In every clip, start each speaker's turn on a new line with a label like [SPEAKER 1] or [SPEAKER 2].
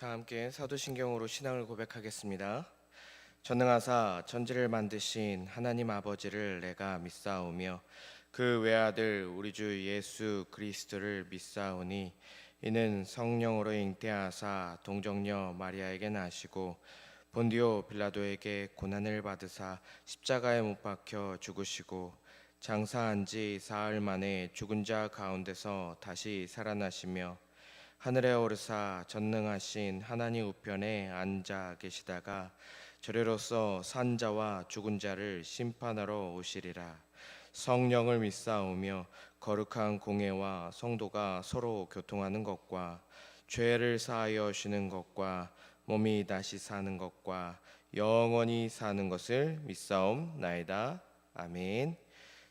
[SPEAKER 1] 다 함께 사도신경으로 신앙을 고백하겠습니다. 전능하사 천지를 만드신 하나님 아버지를 내가 믿사오며 그 외아들 우리 주 예수 그리스도를 믿사오니 이는 성령으로 잉태하사 동정녀 마리아에게 나시고 본디오 빌라도에게 고난을 받으사 십자가에 못 박혀 죽으시고 장사한 지 사흘 만에 죽은 자 가운데서 다시 살아나시며 하늘에 오르사 전능하신 하나님 우편에 앉아 계시다가 저리로서 산 자와 죽은 자를 심판하러 오시리라. 성령을 믿사오며 거룩한 공회와 성도가 서로 교통하는 것과 죄를 사하여 주는 것과 몸이 다시 사는 것과 영원히 사는 것을 믿사옵나이다. 아멘.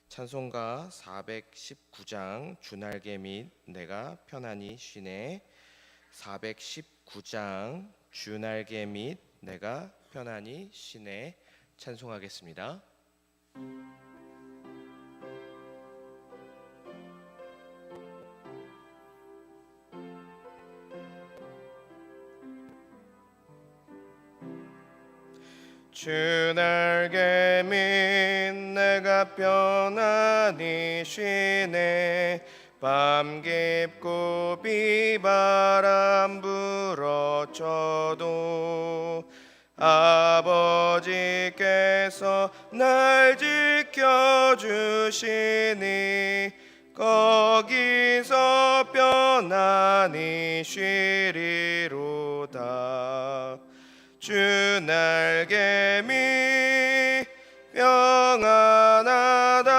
[SPEAKER 1] 찬송가 419장 주날개 및 내가 편안히 쉬네. 419장 주날개 및 내가 편안히 쉬네 찬송하겠습니다. 주날개 및 내가 편안히 쉬네. 밤 깊고 비바람 불어쳐도 아버지께서 날 지켜주시니 거기서 편안히 쉬리로다. 주날개 및 평안하다.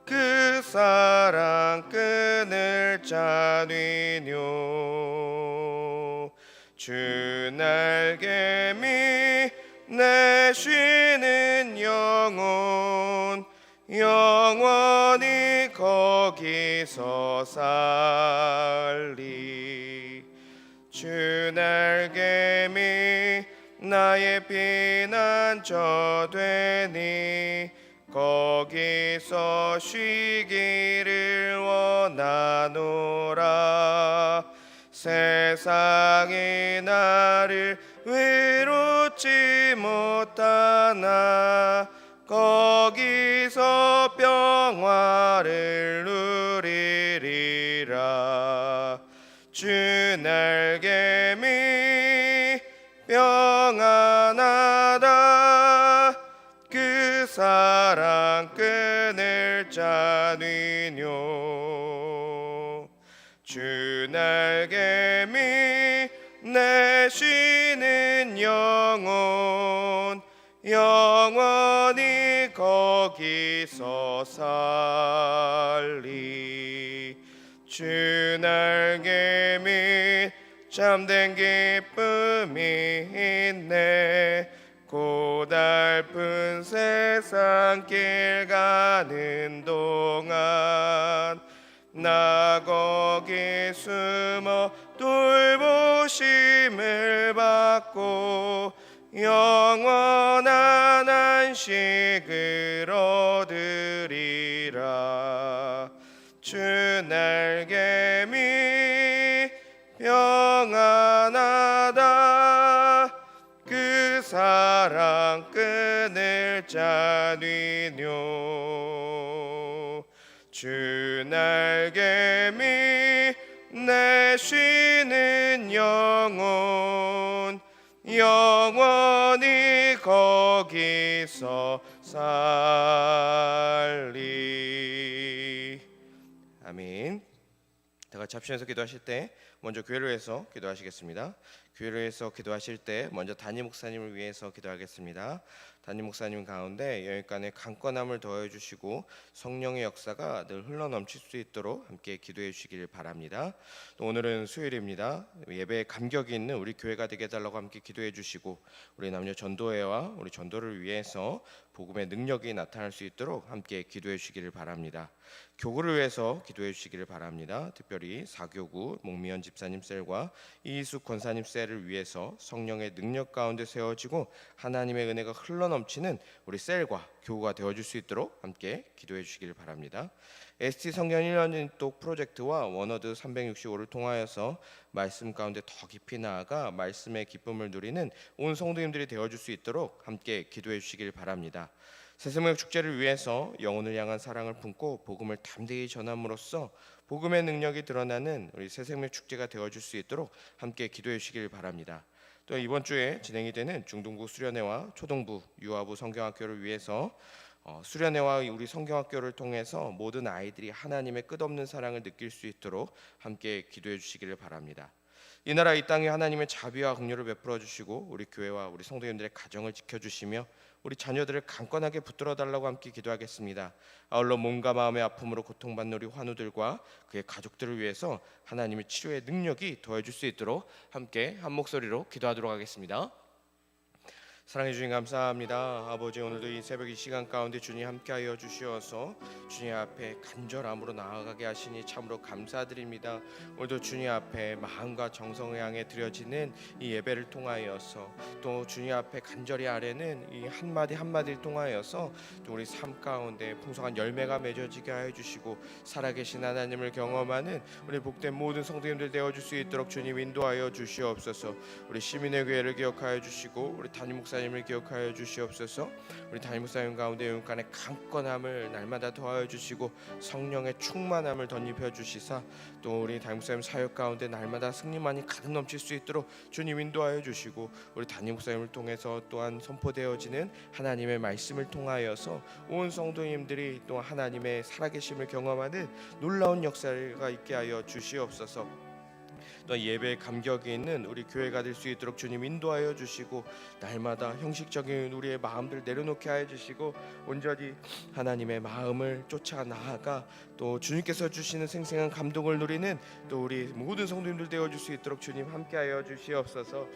[SPEAKER 1] 그 사랑 끈을 짜뉘뇨. 주날개 및 내 쉬는 영혼 영원히 거기서 살리. 주날개 및 나의 피난처 되니 거기서 쉬기를 원하노라. 세상이 나를 외롭지 못하나 거기서 평화를 누리리라. 주날개 및 평안하다. 그 사랑 끈을 짜뉘뇨. 주날개 및 내 쉬는 영혼 영원히 거기서 살리. 주날개 및 참된 기쁨이 있네. 고달픈 세상 길 가는 동안 나 거기 숨어 돌보심을 받고 영원한 안식을 얻으리라. 주날개 및 평안하다. 그 사랑 끈을 짜뉘뇨. 주날개 및 내 쉬는 영혼 영원히 거기서 살리. 아멘. 다 같이 합심해서 기도하실 때 먼저 교회를 위해서 기도하시겠습니다. 교회를 위해서 기도하실 때 먼저 담임 목사님을 위해서 기도하겠습니다. 담임 목사님 가운데 여기간에 강건함을 더해 주시고 성령의 역사가 늘 흘러넘칠 수 있도록 함께 기도해 주시길 바랍니다. 또 오늘은 수요일입니다. 예배에 감격이 있는 우리 교회가 되게 해달라고 함께 기도해 주시고 우리 남녀 전도회와 우리 전도를 위해서 복음의 능력이 나타날 수 있도록 함께 기도해 주시기를 바랍니다. 교구를 위해서 기도해 주시기를 바랍니다. 특별히 사교구 목미연 집사님 셀과 이희숙 권사님 셀을 위해서 성령의 능력 가운데 세워지고 하나님의 은혜가 흘러넘치는 흘러넘치는 우리 셀과 교우가 되어줄 수 있도록 함께 기도해 주시길 바랍니다. ST 성경 1년 인독 프로젝트와 원어드 365를 통하여서 말씀 가운데 더 깊이 나아가 말씀의 기쁨을 누리는 온 성도님들이 되어줄 수 있도록 함께 기도해 주시길 바랍니다. 새생명 축제를 위해서 영혼을 향한 사랑을 품고 복음을 담대히 전함으로써 복음의 능력이 드러나는 우리 새생명 축제가 되어줄 수 있도록 함께 기도해 주시길 바랍니다. 또 이번 주에 진행이 되는 중등부 수련회와 초등부 유아부 성경학교를 위해서 수련회와 우리 성경학교를 통해서 모든 아이들이 하나님의 끝없는 사랑을 느낄 수 있도록 함께 기도해 주시기를 바랍니다. 이 나라 이 땅에 하나님의 자비와 긍휼을 베풀어 주시고 우리 교회와 우리 성도님들의 가정을 지켜주시며 우리 자녀들을 강건하게 붙들어 달라고 함께 기도하겠습니다. 아울러 몸과 마음의 아픔으로 고통받는 우리 환우들과 그의 가족들을 위해서 하나님의 치료의 능력이 더해줄 수 있도록 함께 한 목소리로 기도하도록 하겠습니다. 사랑해 주님 감사합니다. 아버지, 오늘도 이 새벽 이 시간 가운데 주님 함께하여 주시어서 주님 앞에 간절함으로 나아가게 하시니 참으로 감사드립니다. 오늘도 주님 앞에 마음과 정성을 향해 드려지는 이 예배를 통하여서 또 주님 앞에 간절히 아뢰는 이 한마디 한마디를 통하여서 또 우리 삶 가운데 풍성한 열매가 맺어지게 하여 주시고 살아계신 하나님을 경험하는 우리 복된 모든 성도님들 되어줄 수 있도록 주님 인도하여 주시옵소서. 우리 시민의 교회를 기억하여 주시고 우리 담임 목사님을 기억하여 주시옵소서. 우리 담임 목사님 가운데 영간의 강건함을 날마다 더하여 주시고 성령의 충만함을 덧입혀 주시사 또 우리 담임 목사님 사역 가운데 날마다 승리만이 가득 넘칠 수 있도록 주님 인도하여 주시고 우리 담임 목사님을 통해서 또한 선포되어지는 하나님의 말씀을 통하여서 온 성도님들이 또 하나님의 살아계심을 경험하는 놀라운 역사가 있게 하여 주시옵소서. 또 예배의 감격이 있는 우리 교회가 될 수 있도록 주님 인도하여 주시고 날마다 형식적인 우리의 마음들 내려놓게 하여 주시고 온전히 하나님의 마음을 쫓아 나아가 또 주님께서 주시는 생생한 감동을 누리는 또 우리 모든 성도님들 되어줄 수 있도록 주님 함께하여 주시옵소서.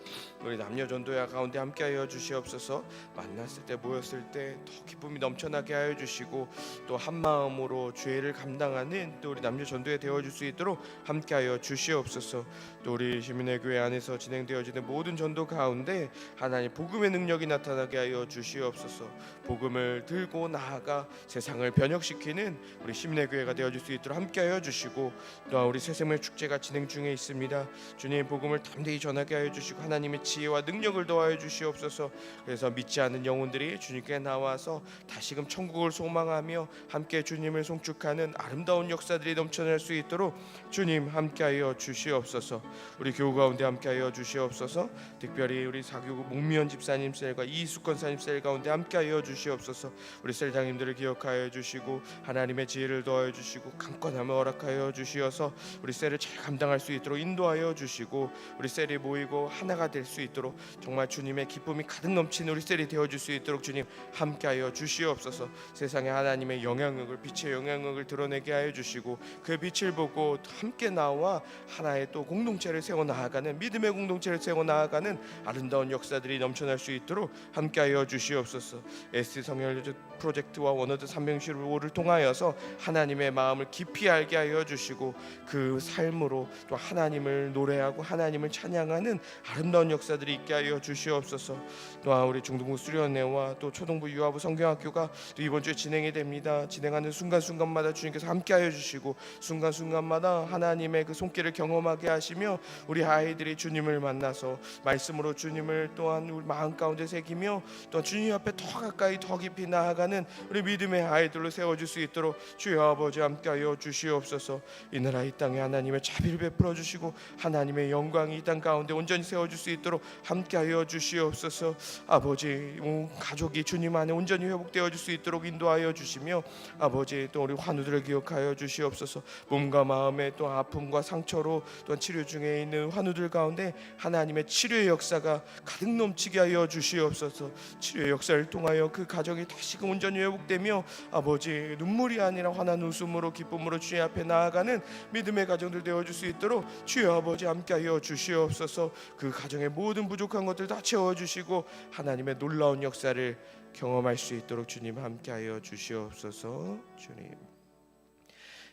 [SPEAKER 1] 우리 남녀 전도야 가운데 함께하여 주시옵소서. 만났을 때 모였을 때 더 기쁨이 넘쳐나게 하여 주시고 또 한 마음으로 죄를 감당하는 또 우리 남녀 전도에 되어줄 수 있도록 함께하여 주시옵소서. 또 우리 시민의 교회 안에서 진행되어지는 모든 전도 가운데 하나님 복음의 능력이 나타나게 하여 주시옵소서. 복음을 들고 나아가 세상을 변혁시키는 우리 시민의 교회가 되어줄 수 있도록 함께하여 주시고 또 우리 새생명 축제가 진행 중에 있습니다. 주님 복음을 담대히 전하게 하여 주시고 하나님의 지혜와 능력을 더하여 주시옵소서. 그래서 믿지 않는 영혼들이 주님께 나와서 다시금 천국을 소망하며 함께 주님을 송축하는 아름다운 역사들이 넘쳐날 수 있도록 주님 함께하여 주시옵소서. 우리 교우 가운데 함께하여 주시옵소서. 특별히 우리 사교구 목미연 집사님 셀과 이수건 사님 셀 가운데 함께하여 주시옵소서. 우리 셀장님들을 기억하여 주시고 하나님의 지혜를 더하여 주시고 강건함을 허락하여 주시어서 우리 셀을 잘 감당할 수 있도록 인도하여 주시고 우리 셀이 모이고 하나가 될 수 있도록 정말 주님의 기쁨이 가득 넘치는 우리 셀이 되어줄 수 있도록 주님 함께하여 주시옵소서. 세상에 하나님의 영향력을 빛의 영향력을 드러내게 하여 주시고 그 빛을 보고 함께 나와 하나의 또 공동체를 세워 나아가는 믿음의 공동체를 세워 나아가는 아름다운 역사들이 넘쳐날 수 있도록 함께하여 주시옵소서. ST 성령 프로젝트와 원어드 365를 통하여서 하나님의 마음을 깊이 알게 하여 주시고 그 삶으로 또 하나님을 노래하고 하나님을 찬양하는 아름다운 역사들이 있게 하여 주시옵소서. 또한 우리 중등부 수련회와 또 초등부 유아부 성경학교가 또 이번 주에 진행이 됩니다. 진행하는 순간순간마다 주님께서 함께하여 주시고 순간순간마다 하나님의 그 손길을 경험하게 하시며 우리 아이들이 주님을 만나서 말씀으로 주님을 또한 우리 마음 가운데 새기며 또 주님 앞에 더 가까이 더 깊이 나아가는 우리 믿음의 아이들로 세워줄 수 있도록 주여 아버지 함께하여 주시옵소서. 이 나라 이 땅에 하나님의 자비를 베풀어 주시고 하나님의 영광이 이 땅 가운데 온전히 세워줄 수 있도록 함께하여 주시옵소서. 아버지 가족이 주님 안에 온전히 회복되어질 수 있도록 인도하여 주시며 아버지 또 우리 환우들을 기억하여 주시옵소서. 몸과 마음의 또 아픔과 상처로 또 치료 중에 있는 환우들 가운데 하나님의 치료의 역사가 가득 넘치게 하여 주시옵소서. 치료의 역사를 통하여 그 가정이 다시금 온전히 회복되며 아버지 눈물이 아니라 환한 웃음으로 기쁨으로 주의 앞에 나아가는 믿음의 가정들 되어줄 수 있도록 주여 아버지 함께하여 주시옵소서. 그 가정의 모든 부족한 것들 다 채워주시고 하나님의 놀라운 역사를 경험할 수 있도록 주님 함께하여 주시옵소서. 주님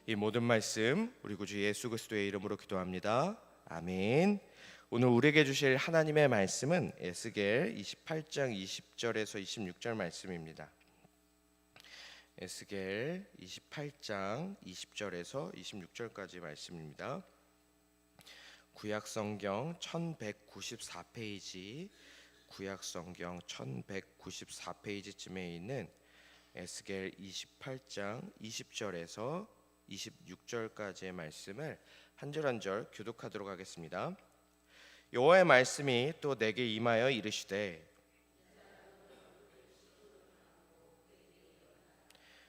[SPEAKER 1] 이 모든 말씀 우리 구주 예수 그리스도의 이름으로 기도합니다. 아멘. 오늘 우리에게 주실 하나님의 말씀은 에스겔 28장 20절에서 26절 말씀입니다. 에스겔 28장 20절에서 26절까지 말씀입니다. 구약성경 1194페이지, 구약성경 1194페이지쯤에 있는 에스겔 28장 20절에서 26절까지의 말씀을 한 절 한 절 교독하도록 하겠습니다. 여호와의 말씀이 또 내게 임하여 이르시되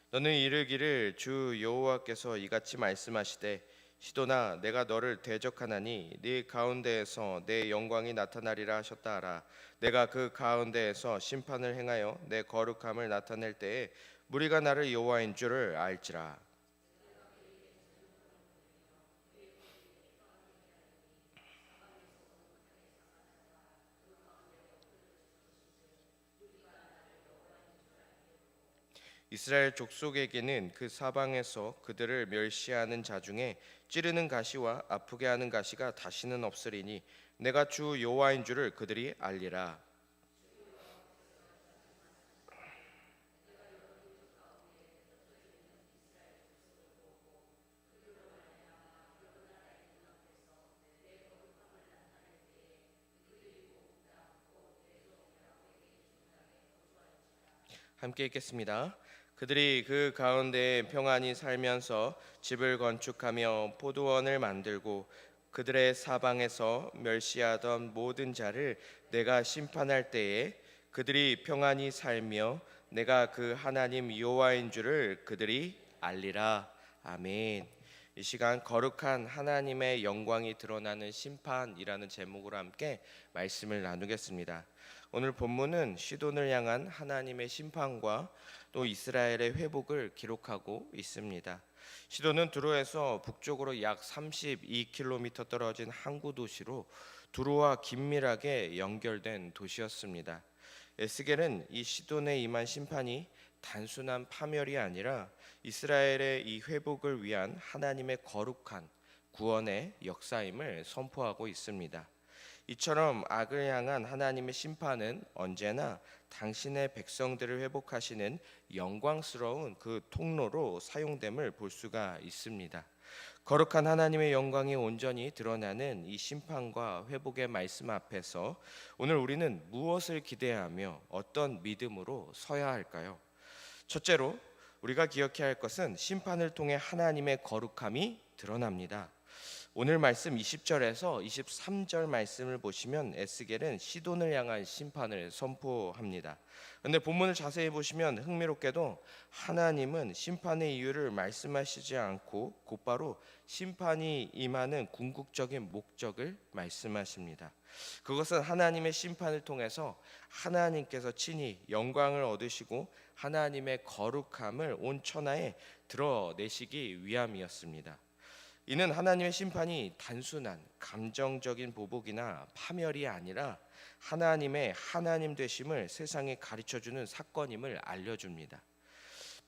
[SPEAKER 1] 너는 이르기를 주 여호와께서 이같이 말씀하시되 시도나 내가 너를 대적하나니 네 가운데에서 내 영광이 나타나리라 하셨다 하라. 내가 그 가운데에서 심판을 행하여 내 거룩함을 나타낼 때에 무리가 나를 여호와인 줄을 알지라. 이스라엘 족속에게는 그 사방에서 그들을 멸시하는 자 중에 찌르는 가시와 아프게 하는 가시가 다시는 없으리니 내가 주 여호와인 줄을 그들이 알리라. 함께 읽겠습니다. 그들이 그 가운데 평안히 살면서 집을 건축하며 포도원을 만들고 그들의 사방에서 멸시하던 모든 자를 내가 심판할 때에 그들이 평안히 살며 내가 그 하나님 여호와인 줄을 그들이 알리라. 아멘. 이 시간 거룩한 하나님의 영광이 드러나는 심판이라는 제목으로 함께 말씀을 나누겠습니다. 오늘 본문은 시돈을 향한 하나님의 심판과 또 이스라엘의 회복을 기록하고 있습니다. 시돈은 두로에서 북쪽으로 약 32km 떨어진 항구 도시로 두로와 긴밀하게 연결된 도시였습니다. 에스겔은 이 시돈에 임한 심판이 단순한 파멸이 아니라 이스라엘의 이 회복을 위한 하나님의 거룩한 구원의 역사임을 선포하고 있습니다. 이처럼 악을 향한 하나님의 심판은 언제나 당신의 백성들을 회복하시는 영광스러운 그 통로로 사용됨을 볼 수가 있습니다. 거룩한 하나님의 영광이 온전히 드러나는 이 심판과 회복의 말씀 앞에서 오늘 우리는 무엇을 기대하며 어떤 믿음으로 서야 할까요? 첫째로 우리가 기억해야 할 것은 심판을 통해 하나님의 거룩함이 드러납니다. 오늘 말씀 20절에서 23절 말씀을 보시면 에스겔은 시돈을 향한 심판을 선포합니다. 그런데 본문을 자세히 보시면 흥미롭게도 하나님은 심판의 이유를 말씀하시지 않고 곧바로 심판이 임하는 궁극적인 목적을 말씀하십니다. 그것은 하나님의 심판을 통해서 하나님께서 친히 영광을 얻으시고 하나님의 거룩함을 온 천하에 드러내시기 위함이었습니다. 이는 하나님의 심판이 단순한 감정적인 보복이나 파멸이 아니라 하나님의 하나님 되심을 세상에 가르쳐주는 사건임을 알려줍니다.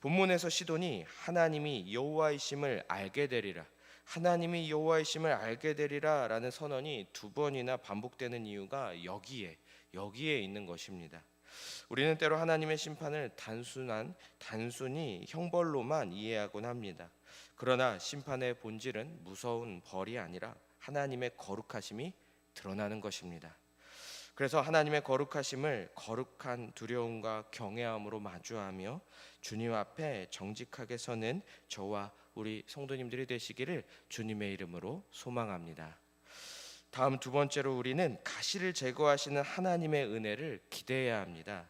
[SPEAKER 1] 본문에서 시돈이 하나님이 여호와이심을 알게 되리라, 하나님이 여호와이심을 알게 되리라 라는 선언이 두 번이나 반복되는 이유가 여기에 있는 것입니다. 우리는 때로 하나님의 심판을 단순히 형벌로만 이해하곤 합니다. 그러나 심판의 본질은 무서운 벌이 아니라 하나님의 거룩하심이 드러나는 것입니다. 그래서 하나님의 거룩하심을 거룩한 두려움과 경외함으로 마주하며 주님 앞에 정직하게 서는 저와 우리 성도님들이 되시기를 주님의 이름으로 소망합니다. 다음 두 번째로 우리는 가시를 제거하시는 하나님의 은혜를 기대해야 합니다.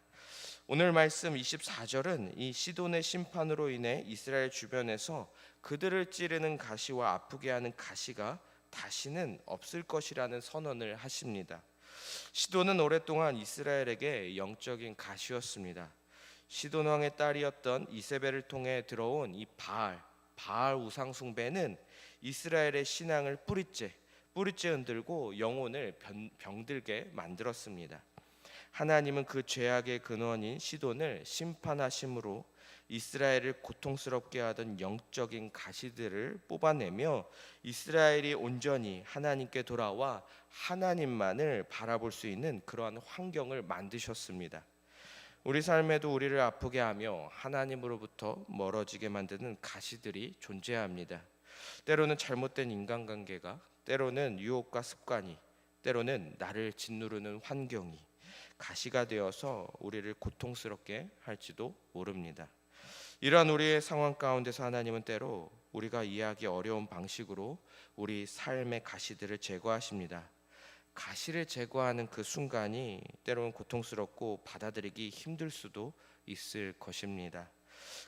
[SPEAKER 1] 오늘 말씀 24절은 이 시돈의 심판으로 인해 이스라엘 주변에서 그들을 찌르는 가시와 아프게 하는 가시가 다시는 없을 것이라는 선언을 하십니다. 시돈은 오랫동안 이스라엘에게 영적인 가시였습니다. 시돈 왕의 딸이었던 이세벨을 통해 들어온 이 바알 우상 숭배는 이스라엘의 신앙을 뿌리째 흔들고 영혼을 병들게 만들었습니다. 하나님은 그 죄악의 근원인 시돈을 심판하심으로 이스라엘을 고통스럽게 하던 영적인 가시들을 뽑아내며 이스라엘이 온전히 하나님께 돌아와 하나님만을 바라볼 수 있는 그러한 환경을 만드셨습니다. 우리 삶에도 우리를 아프게 하며 하나님으로부터 멀어지게 만드는 가시들이 존재합니다. 때로는 잘못된 인간관계가, 때로는 유혹과 습관이, 때로는 나를 짓누르는 환경이 가시가 되어서 우리를 고통스럽게 할지도 모릅니다. 이러한 우리의 상황 가운데서 하나님은 때로 우리가 이해하기 어려운 방식으로 우리 삶의 가시들을 제거하십니다. 가시를 제거하는 그 순간이 때로는 고통스럽고 받아들이기 힘들 수도 있을 것입니다.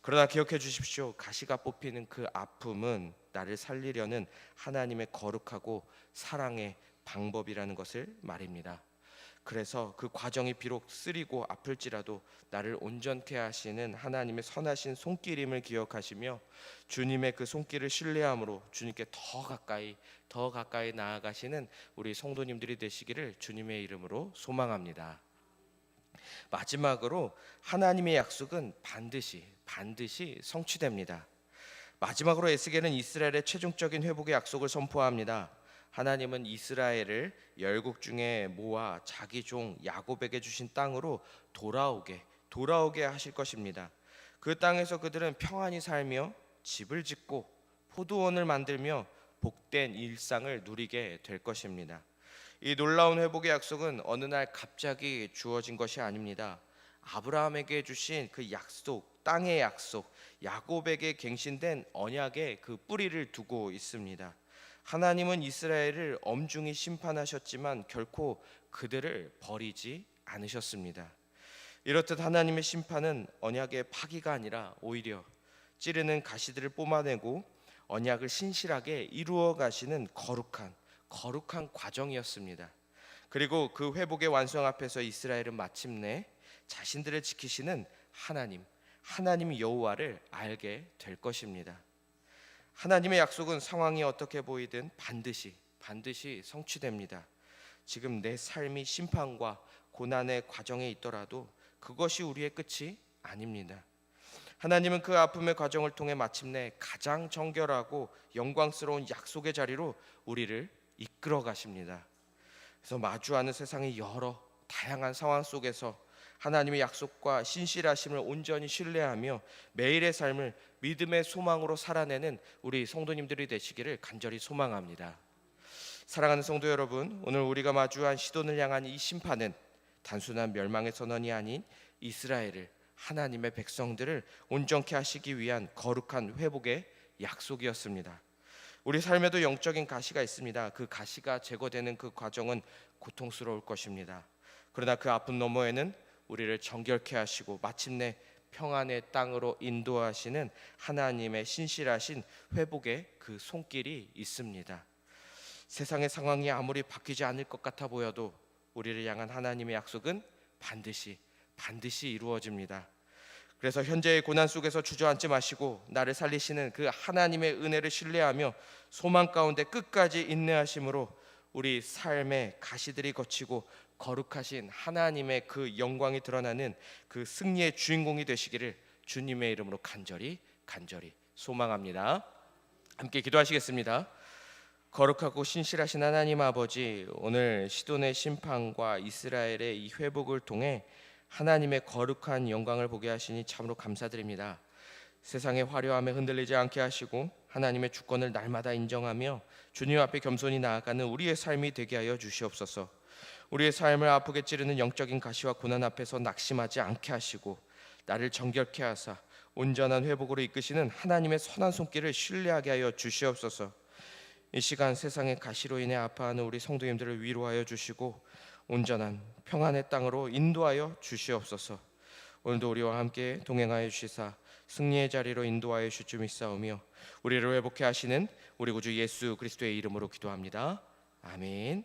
[SPEAKER 1] 그러나 기억해 주십시오. 가시가 뽑히는 그 아픔은 나를 살리려는 하나님의 거룩하고 사랑의 방법이라는 것을 말입니다. 그래서 그 과정이 비록 쓰리고 아플지라도 나를 온전케 하시는 하나님의 선하신 손길임을 기억하시며 주님의 그 손길을 신뢰함으로 주님께 더 가까이 나아가시는 우리 성도님들이 되시기를 주님의 이름으로 소망합니다. 마지막으로 하나님의 약속은 반드시 성취됩니다. 마지막으로 에스겔은 이스라엘의 최종적인 회복의 약속을 선포합니다. 하나님은 이스라엘을 열국 중에 모아 자기 종 야곱에게 주신 땅으로 돌아오게 하실 것입니다. 그 땅에서 그들은 평안히 살며 집을 짓고 포도원을 만들며 복된 일상을 누리게 될 것입니다. 이 놀라운 회복의 약속은 어느 날 갑자기 주어진 것이 아닙니다. 아브라함에게 주신 그 약속, 땅의 약속, 야곱에게 갱신된 언약의 그 뿌리를 두고 있습니다. 하나님은 이스라엘을 엄중히 심판하셨지만 결코 그들을 버리지 않으셨습니다. 이렇듯 하나님의 심판은 언약의 파기가 아니라 오히려 찌르는 가시들을 뽑아내고 언약을 신실하게 이루어 가시는 거룩한 과정이었습니다. 그리고 그 회복의 완성 앞에서 이스라엘은 마침내 자신들을 지키시는 하나님 여호와를 알게 될 것입니다. 하나님의 약속은 상황이 어떻게 보이든 반드시 성취됩니다. 지금 내 삶이 심판과 고난의 과정에 있더라도 그것이 우리의 끝이 아닙니다. 하나님은 그 아픔의 과정을 통해 마침내 가장 정결하고 영광스러운 약속의 자리로 우리를 이끌어 가십니다. 그래서 마주하는 세상의 여러 다양한 상황 속에서 하나님의 약속과 신실하심을 온전히 신뢰하며 매일의 삶을 믿음의 소망으로 살아내는 우리 성도님들이 되시기를 간절히 소망합니다. 사랑하는 성도 여러분, 오늘 우리가 마주한 시돈을 향한 이 심판은 단순한 멸망의 선언이 아닌 이스라엘을, 하나님의 백성들을 온전케 하시기 위한 거룩한 회복의 약속이었습니다. 우리 삶에도 영적인 가시가 있습니다. 그 가시가 제거되는 그 과정은 고통스러울 것입니다. 그러나 그 아픔 너머에는 우리를 정결케 하시고 마침내 평안의 땅으로 인도하시는 하나님의 신실하신 회복의 그 손길이 있습니다. 세상의 상황이 아무리 바뀌지 않을 것 같아 보여도 우리를 향한 하나님의 약속은 반드시 이루어집니다. 그래서 현재의 고난 속에서 주저앉지 마시고 나를 살리시는 그 하나님의 은혜를 신뢰하며 소망 가운데 끝까지 인내하심으로 우리 삶의 가시들이 거치고 거룩하신 하나님의 그 영광이 드러나는 그 승리의 주인공이 되시기를 주님의 이름으로 간절히 소망합니다. 함께 기도하시겠습니다. 거룩하고 신실하신 하나님 아버지, 오늘 시돈의 심판과 이스라엘의 이 회복을 통해 하나님의 거룩한 영광을 보게 하시니 참으로 감사드립니다. 세상의 화려함에 흔들리지 않게 하시고 하나님의 주권을 날마다 인정하며 주님 앞에 겸손히 나아가는 우리의 삶이 되게 하여 주시옵소서. 우리의 삶을 아프게 찌르는 영적인 가시와 고난 앞에서 낙심하지 않게 하시고 나를 정결케 하사 온전한 회복으로 이끄시는 하나님의 선한 손길을 신뢰하게 하여 주시옵소서. 이 시간 세상의 가시로 인해 아파하는 우리 성도님들을 위로하여 주시고 온전한 평안의 땅으로 인도하여 주시옵소서. 오늘도 우리와 함께 동행하여 주시사 승리의 자리로 인도하여 주실 줄 믿사오며 우리를 회복케 하시는 우리 구주 예수 그리스도의 이름으로 기도합니다. 아멘.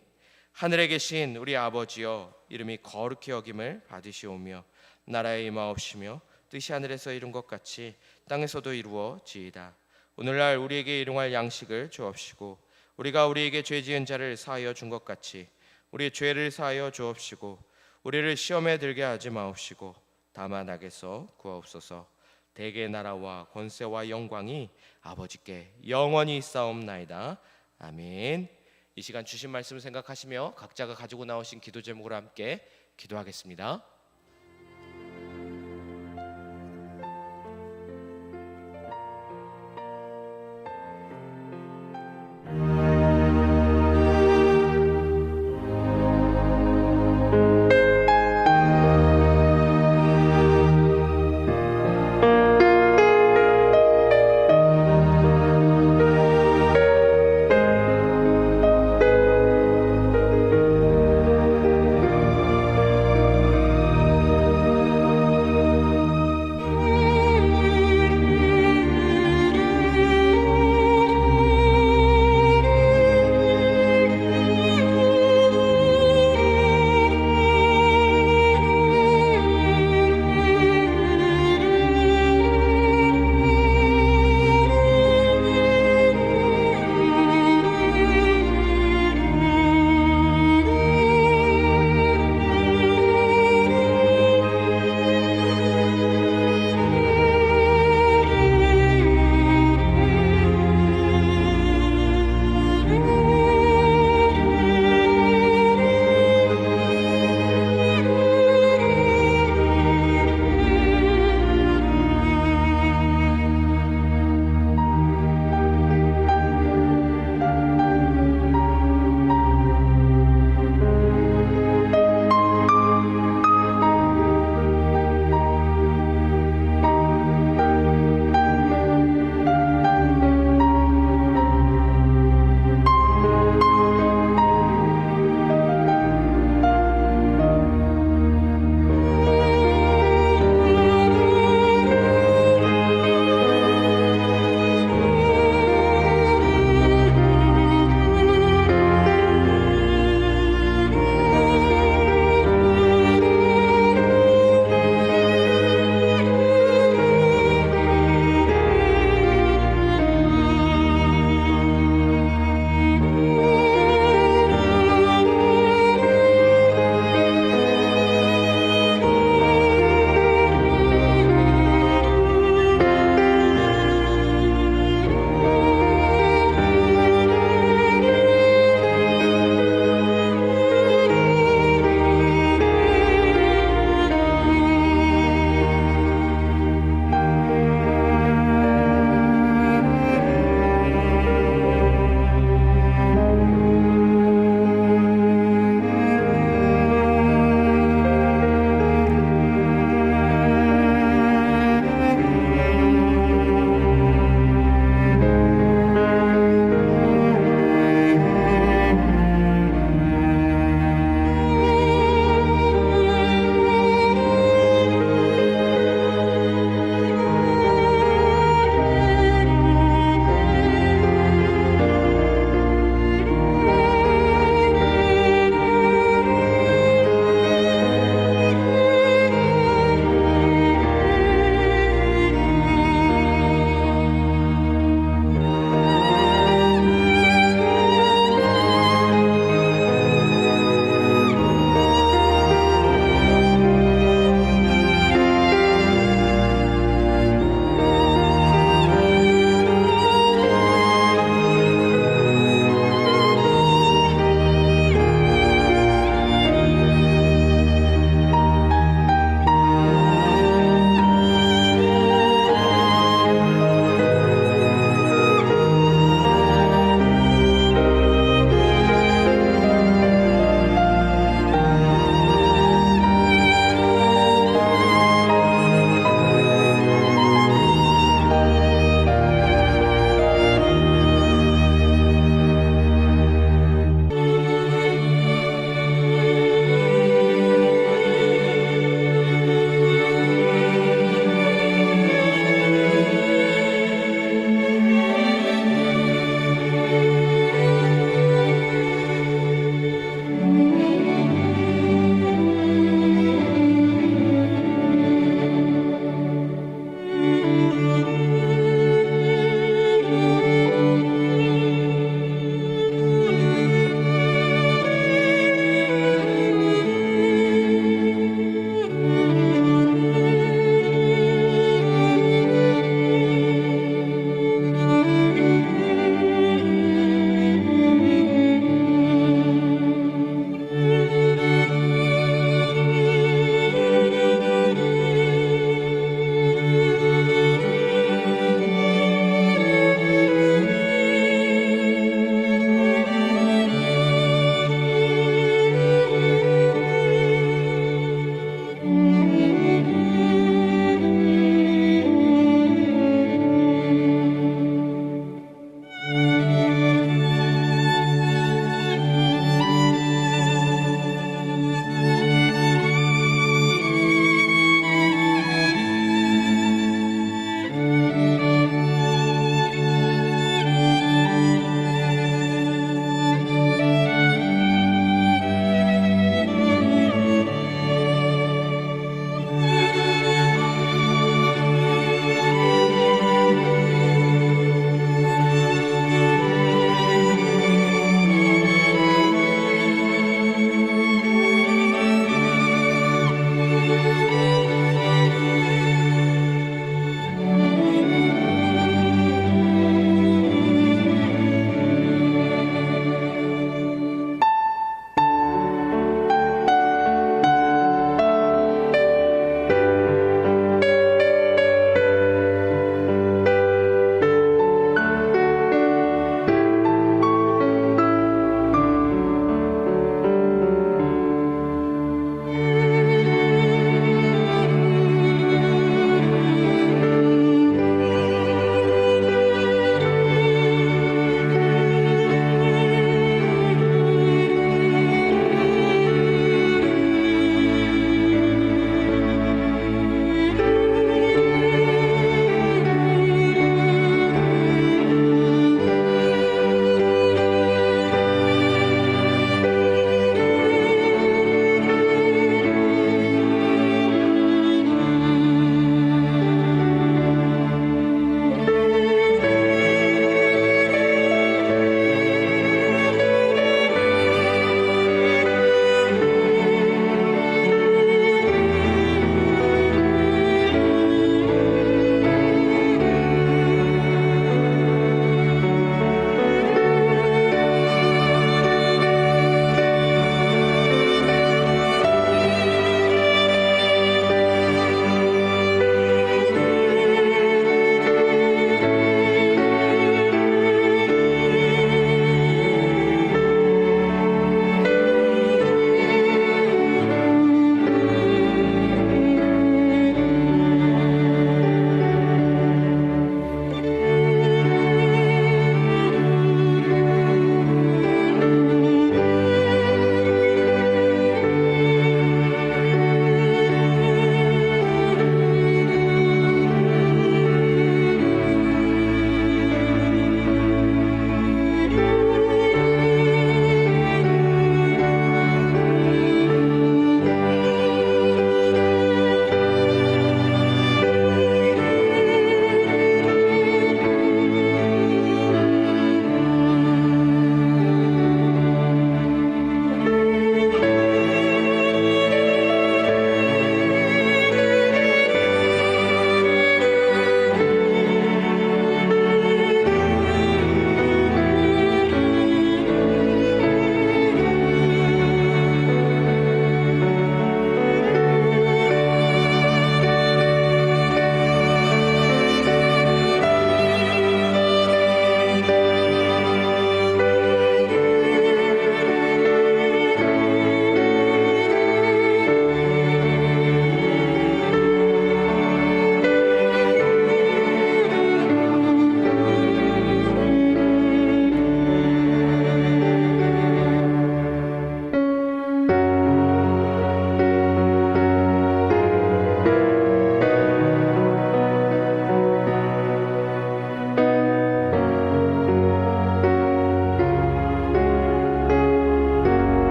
[SPEAKER 1] 하늘에 계신 우리 아버지여, 이름이 거룩히 여김을 받으시오며 나라의 임하옵시며 뜻이 하늘에서 이룬 것 같이 땅에서도 이루어지이다. 오늘날 우리에게 일용할 양식을 주옵시고 우리가 우리에게 죄 지은 자를 사하여 준 것 같이 우리의 죄를 사하여 주옵시고 우리를 시험에 들게 하지 마옵시고 다만 악에서 구하옵소서. 대개의 나라와 권세와 영광이 아버지께 영원히 있사옵나이다. 아멘. 이 시간 주신 말씀을 생각하시며 각자가 가지고 나오신 기도 제목으로 함께 기도하겠습니다.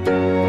[SPEAKER 1] 감사합니다.